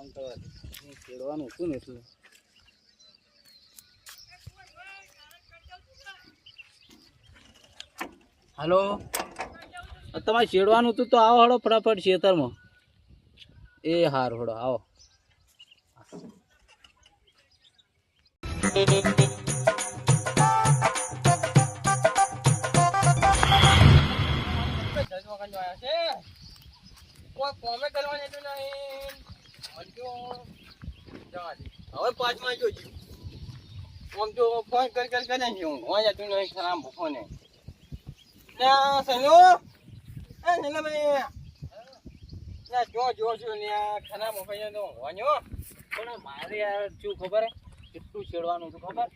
Phone કરવા છેડવાનું હતું ને એટલે. હાલો, તમારે છેડવાનું હતું તો આવો હળો ફટાફટ ખેતરમાં. એ હારું હળો આવો. હવે 5 માં જોજો આમ તો ફોન કરી ને હું તું નહીં ખરાબ ફોને ના સનો એ નલા ભાઈ ના જો છું ને ખરાબ મોબાઈલ નો વાણ્યો પણ મારે યાર શું ખબર હે કેટલું છેડવાનું હતું ખબર?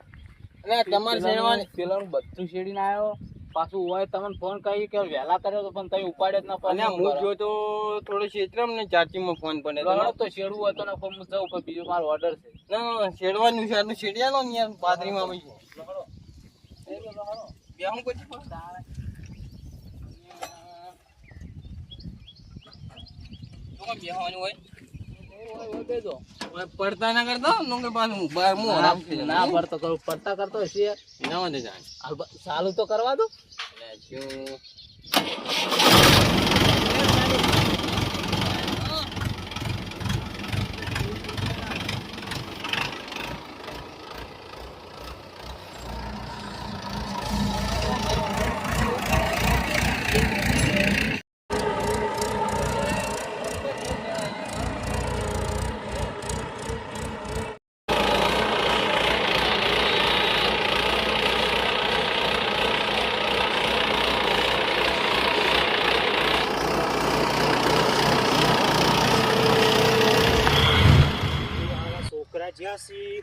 અને તમારે શેરવાની પેલાનું બધું છેડીને આવ્યો પાછું હોય તમને ફોન કરી કે વહેલા કર્યો તો પણ તમે ઉપાડે જ ના અને હું જો તો થોડો ક્ષેત્રમ ને ચાર્જિંગમાં ફોન પડે તો છેડવું હતો ને ફોન જવું પણ બીજો મારો ઓર્ડર છે. ના શેડવાનું છે આટલું શેડિયાલો ને યાર પાદરીમાં આવી છે બે હું પછી બેહવાનું હોય પડતા ના કરતો નોકે પાછું બાર મુ ના પડતો કરું પડતા કરતો હશે ના વાંધે જાણ ચાલુ તો કરવા દો.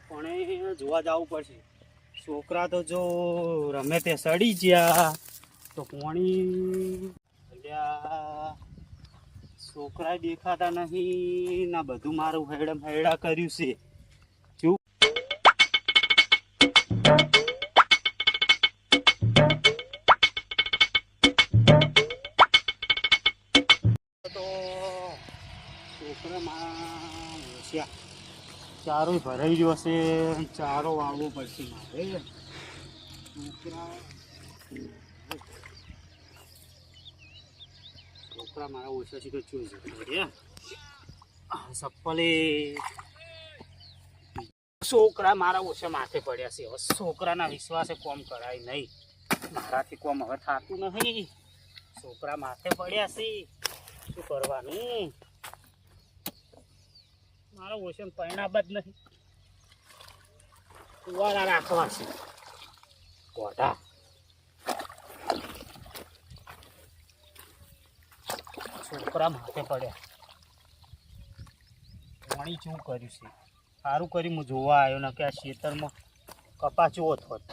પણ જોવા જવું પડશે. છોકરા તો જો રમે તે સડી ગયા તો પાણી છોકરા દેખાતા નહીં ના બધું મારું હેડા કર્યું છે. છોકરા ચારો ભરાઈ ગયો હશે, ચારો વાવવો પડશે મારે. છોકરા મારા ઓછા છે કે ચપ્પલે છોકરા મારા ઓછા માથે પડ્યા છે. હવે છોકરાના વિશ્વાસે કોમ કરાય નહીં, મારાથી કોમ હવે થતું નહીં. છોકરા માથે પડ્યા છે, શું કરવાનું? મારો ઓશન પરિણામ જ નહીં. કુવારા રાખવા છે કોઢા. છોકરા માથે પડ્યા. પાણી શું કર્યું છે? સારું કરી હું જોવા આવ્યો ને કે આ ખેતરમાં કપા ચો થોત.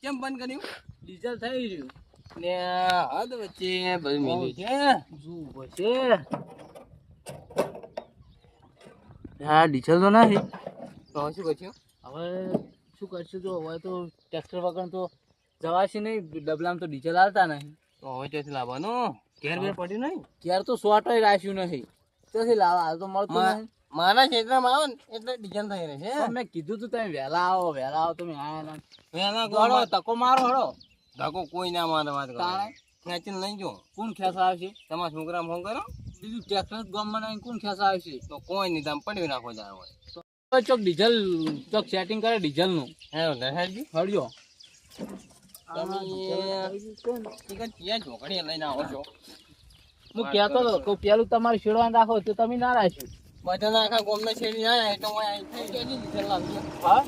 કેમ બંધ કર્યું? ડીઝલ થઈ રહ્યું ને હદ વચ્ચે બધું મિલ્યું છે. શું છે? હા ડીઝલ તો નથી તો શું કર્યું? હવે શું કરશું? તો હવે તો ટ્રેક્ટર વગર તો જવાશે નહીં. ડબલામાં તો ડીઝલ આવતા નહીં. તો હવે ત્યાંથી લાવવાનું ઘેર બેર પડ્યું નહીં. ક્યારે તો સોટોય રાખ્યું નહીં. ત્યાંથી લાવવા હાલ તો મળતું નહીં. મારા ક્ષેત્રમાં આવો ને એટલે ડિઝાઇન થઈ રહી છે. મેં કીધું તું તમે વહેલા આવો તમે આયા વહેલા હળો તકો મારો હળો. ધક્કો કોઈ ના મારે વાત કરો. તાણે ખેંચીને લઈ જો. કોણ ખેસ આવશે? તમારા છોકરા ફોન કરો. બીજું ટ્રેક્ટર ગામમાં નહીં કોણ ખેસ આવશે? તો કોઈ નહીં તમે પડી નાખો જાય હોય તો ચોક ડીઝલ ચોક સેટિંગ કરે ડીઝલ નું. હે હેડજી હળજો તમે ઝોકડી લઈને આવો છો. હું કહેતો હતો કે પેલું તમારે શેડવાનું રાખો તો તમે ના રાખ્યું. બધાના આખા ગોમના શેરી આયા તો હું અહીં થઈ ગયો ડીઝલ લાવજો. હા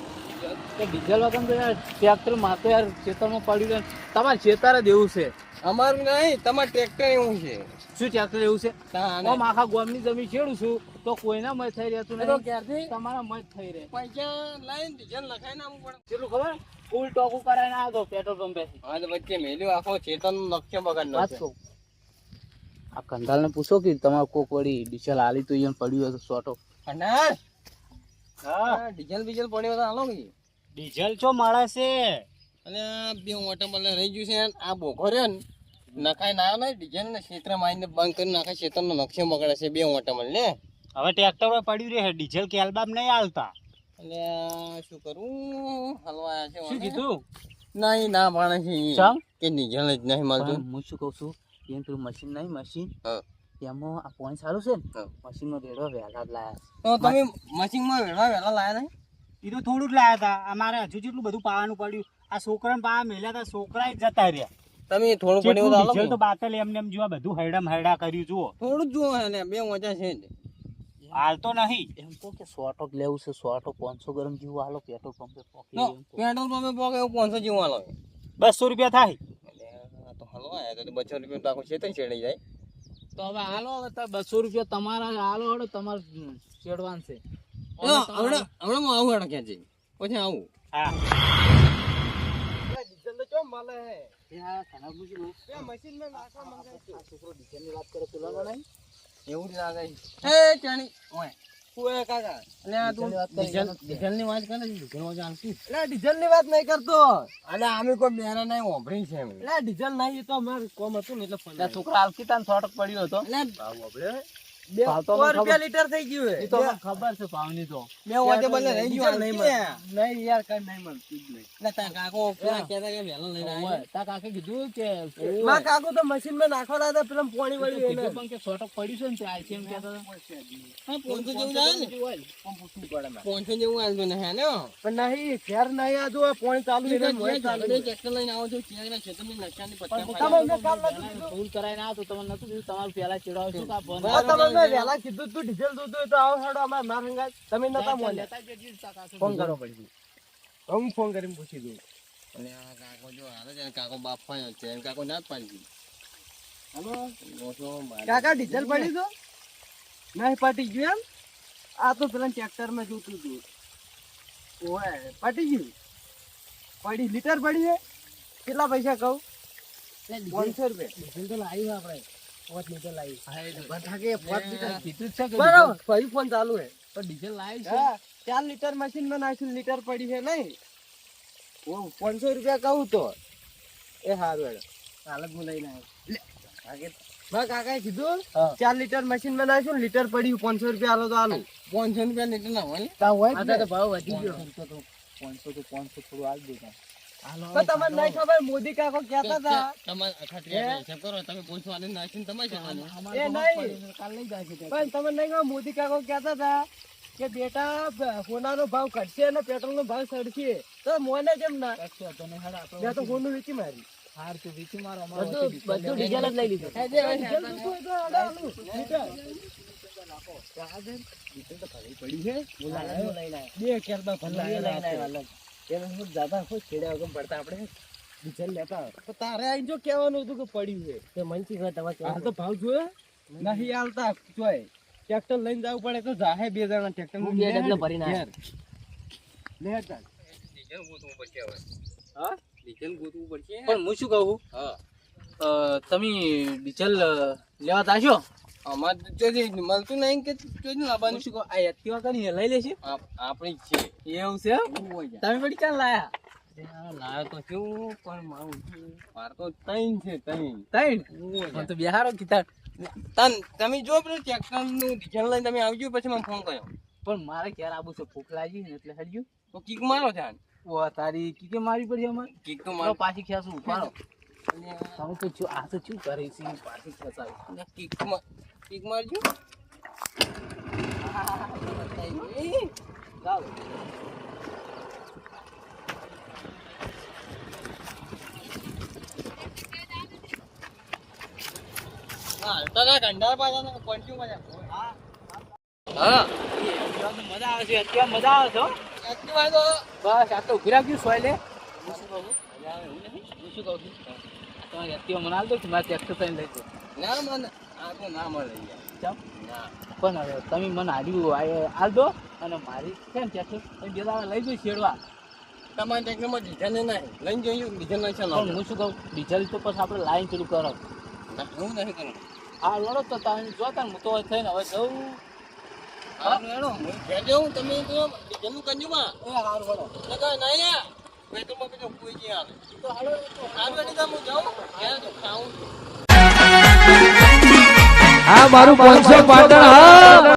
ડીઝલ વગર તો યાર ટ્રેક્ટર માં તો યાર ખેતરમાં પડ્યું તમારે ખેતર જ એવું છે. અમારું નહીં, તમારે ટ્રેક્ટર એવું છે. શું ટ્રેક્ટર એવું છે? તાને. આમ આખા ગામની જમીન છેડું છું તો કોઈના મત થઈ રહેતું એ તો નહીં. ક્યારથી તમારા મત થઈ રહે. પૈસા લઈને ડીઝલ નખાઈને આવવું પડે. કેટલું ખબર? ફૂલ ટોકું કરાવીને આવ્યો તો પેટ્રોલ પંપે. હા તો વચ્ચે મેલ્યું આખો ચેતનનું લક્ષ્ય બગાડ વાત કહું. આ કંધાલને પૂછો કે તમારે કોક વળી ડીઝલ હાલી તો અહીંયા પડ્યું હોય તો સોટો. ખંડાર હા ડીઝલ બીજલ પડ્યો તો હાલો કે. ડીઝલ ચો મળે છે અને આ બે મોટા બલ્લે રહી ગયું છે. આ બોઘો રહ્યો ને નખાઈ ના આવે ને ડીઝલ ને ક્ષેત્ર મારીને બંધ કરી નાખે. ક્ષેત્રનો નકશો બગાડે છે બે મોટા બલ્લે. હવે ટ્રેક્ટર પડ્યું રહે ડીઝલ કે એલ્બમ નહીં હાલતા. એટલે આ શું કરું હલવા છે શું કીધું? નહીં ના પાડે છે ઈ. ચમ? કે ડીઝલ જ નહીં મળતું. પણ હું શું કહું છું એમ પેલું મશીન નહીં મશીન હા. એમાં આ પોઈન્ટ સારું છે ને હા. મશીનમાં રેડવા વહેલા જ લાયા તો તમે મશીનમાં વેળવા વેલા લાયા નહીં. એ તો થોડું જ લાયા હતા. અમારે હજુ જેટલું બધું પાવાનું પડ્યું. આ છોકરાને પાવા મેલ્યા હતા, છોકરા જ જતા રહ્યા. તમે થોડું પડ્યું જેટલું તો હાલો ડીઝલ તો કે. બાતલ એમને એમ જોવા બધું હૈડામ હૈડા કર્યું જુઓ. થોડું જ જુઓ ને બે મોજા છે જ. હાલ તો નહીં. એમ તો કે 100 ટક લેવું છે 100 ટક 500 ગરમ જેવું હાલો પેટ્રોલ પંપે પોકી તો એમ કહું. પેટ્રોલ પંપે પોકે એવું 500 જેવું હાલો. 200 રૂપિયા થાય. એટલે આ તો હલવા આયા તો 200 રૂપિયા તો આખું છેતરી ચડી જાય. તો હવે હાલો હવે તો 200 રૂપિયા તમારા હાલો હડો તમારે છેડવાન છે હમણાં હું આવું હેડો ક્યાં જઈ પછી આવું. હા ડીઝલ તો ચો મળે હે. ત્યાં ખાના પૂછી લો. બે મશીનમાં નાખવા માંગે છે. આ છોકરો ડીઝલની વાત કરે પેલાનો નહીં એવું જ લાગે છે. એ ચાણી ઓય ઓય કાકા એટલે આ તું ડીઝલની વાત કરી. ડીઝલની વાત કરે છે. ડીઝલ વાત આલશું એટલે ડીઝલની વાત નહીં કરતો. અને અમે કોઈ બેના નહીં ઓભરી છે એટલે ડીઝલ નહીં તો અમારે કોમ હતું ને એટલે ફોન ત્યાં છોકરા આલકીતા ને 100 ટક પડ્યો હતો એટલે ભાવ તો મને ખબર. લીટર થઈ ગયું એ તો મને ખબર છે ભાવની તો બે વાગે બને રહી ગયું નહીં નહીં યાર કઈ નહીં મળતું જ નહીં. એટલે તા કાકો પેલા કહેતા કે વહેલો લઈને ઓય, તાર કાકે કીધું કે માં કાકો તો મશીન માં નાખવા હતા પેલા પાણી વળી કીધું પણ કે 100 ટક પડ્યું છે ને તે આઈ છે એમ કહેતા હતા. હા 500 જેવું જાય ને હોય ને, પણ પૂછવું પડે મારે. 500 જેવું આલતું ને હે ને પણ નહીં ફેર નહીં આ જો પાણી ચાલુ છે ટ્રેક્ટર લઈને આવો છો ક્યાં ખેતરની નકશાની પત્તા ફૂલ કરાઈને આવો તો તમને નતું કીધું તમારું પેલા ચેડાવ શું કા ફોન તમને વહેલા કીધું તું ડીઝલ દૂધ તો આવો હેડો અમાર માર હંગાત તમે નતા મોને લેતા જજો તાર કાકે ફોન કરો પડી હું ફોન કરીને પૂછી દઉં અને આ કાકો જો હાલે છે કાકો બાપ ફાયો છે એમ કાકો ના જ પાડી હલો કાકા ડીઝલ પડી તો નહીં પટી ગયું એમ આ તો પેલા ટ્રેક્ટર માં જોતું હતું ઓય પટી ગયું પડી લીટર પડી છે કેટલા પૈસા કહું 500 રૂપિયા ડીઝલ તો લાવ્યું આપણે 5 લીટર લાવ્યું. હા એ બટાકે 5 લીટર કીધું જ છે કે બરાબર ફરી ફોન ચાલુ હે તો ડીઝલ લાવ્યું છે. હા 4 લીટર મશીન માં નાખ્યું લીટર પડી છે નહીં ઓ 500 રૂપિયા કહું તો એ હારું હેડો હાલત હું લઈને આવ્યો. બા કાકાએ કીધું હા. 4 લીટર મશીન માં નાખ્યું લીટર પડ્યું 500 રૂપિયા આલો તો આલું 500 રૂપિયા લીટર ના હોય તા હોય જ આ ને. તો ભાવ વધી ગયો. 500 તો 500 થોડું આલ દેતા. તો તમને નહીં ખબર મોદી કાકો કહેતા હતા તમારે અખાત્રીયા હિસાબ કરો તમે 500 આલીને નાખીને તમારે જવાનું અમારે એ તો નહીં. કાલ લઈ જાય છે પણ તમને નહીં ખબર મોદી કાકો કહેતા હતા કે બેટા સોનાનો ભાવ ઘટશે અને પેટ્રોલનો ભાવ ચડશે તો મોને કેમ ના એકસો હતો ને હેડા આપણો ત્યાં તો સોનું વેચી મારી હાર તું વીચી મારો અમારો બધું ડીઝલ જ લઈ લીધું ડીઝલ તો શું હતું? આલે આલું. લીટર. ડીઝલ તો ભરી પડી છે બે કેરબા ભરલા એનો શું દાદા શું છેડ્યા વગર પડતા આપણે ડીઝલ લેતા તો તારે આઈ જો કહેવાનું હતું કે પડ્યું છે તે મનસી ઘર તમારે હાલ તો ભાવ જોયો નહીં હાલતા જોય ટ્રેક્ટર લઈને જવું પડે તો જાહે બે જણા ટ્રેક્ટર હું બે ડબલા ભરીને આવ્યો. લે ચાલ ડીઝલ ગોતવું પડશે હવે હા ડીઝલ ગોતવું પડશે પણ હું શું કહું હા તમે ડીઝલ લેવા જાશો અમારે તો ચોથી મળતું નહીં કે ચોથી લાવવાનું શું કહું આ એક્ટિવા કરીને લઈ લેશે આપણી જ છે એવું છે તમે પડી ક્યાં લાયા લાયો તો શું પણ માર તો ત્રણ છે ત્રણ ત્રણ તો બિહારો કીધા તમે જો પેલું ટ્રેક્ટર નું ડીઝલ લઈને તમે આવજો પછી મને ફોન કર્યો પણ મારે ક્યારે આવું છે ભૂખ લાગી ને એટલે હડ્યું તો કિક મારો છે ઓ તારી કીકે મારી પડી અમારે કિક તો મારો મારો પાછી ખેંચું ઉપાડો તમે તો શું આ તો શું કરે છે પાછી ખેંચાવી કિક મારજો ચાલો હા તારા ગંડાર પાછા પંચ્યું પાછા હા મજા આવે છે અત્યારે મજા આવે છે હો. એટલી વાર તો બસ આ તો ઉભી રાખ્યું સોય લે હું શું કહું છું તમારે એક્ટિવા મને હાલ દો કે મારે ટ્રેક્ટર થઈને લઈ દો. ના મને આ તો ના મળે યાર. ચમ ના પણ હવે તમે મને હાર્યું હાલ દો અને મારી કેમ ટ્રેક્ટર તમે બે દાડા લઈ દો શેડવા. તમારા ટેકનોમાં ડીઝલ નહીં લઈને જોઈએ ડીઝલ નહીં છે પણ હું શું કહું ડીઝલ તો પછી આપણે લાઈન ચાલુ કરો. ના હું નહીં કરું. હા લડો તો તમે જોતા ને હું તો થઈને હવે જઉં. હા મેડમ હું ઘેર જાઉં તમે તો ડીઝલનું કરજો માં એ હાર વડો લગા નહીં યાર પેટ્રોલમાં બીજો કોઈ છે યાર તો હાલો આ વેડી હું જાઉં ઘેર તો ખાઉં આ મારું 500 પાટણ હા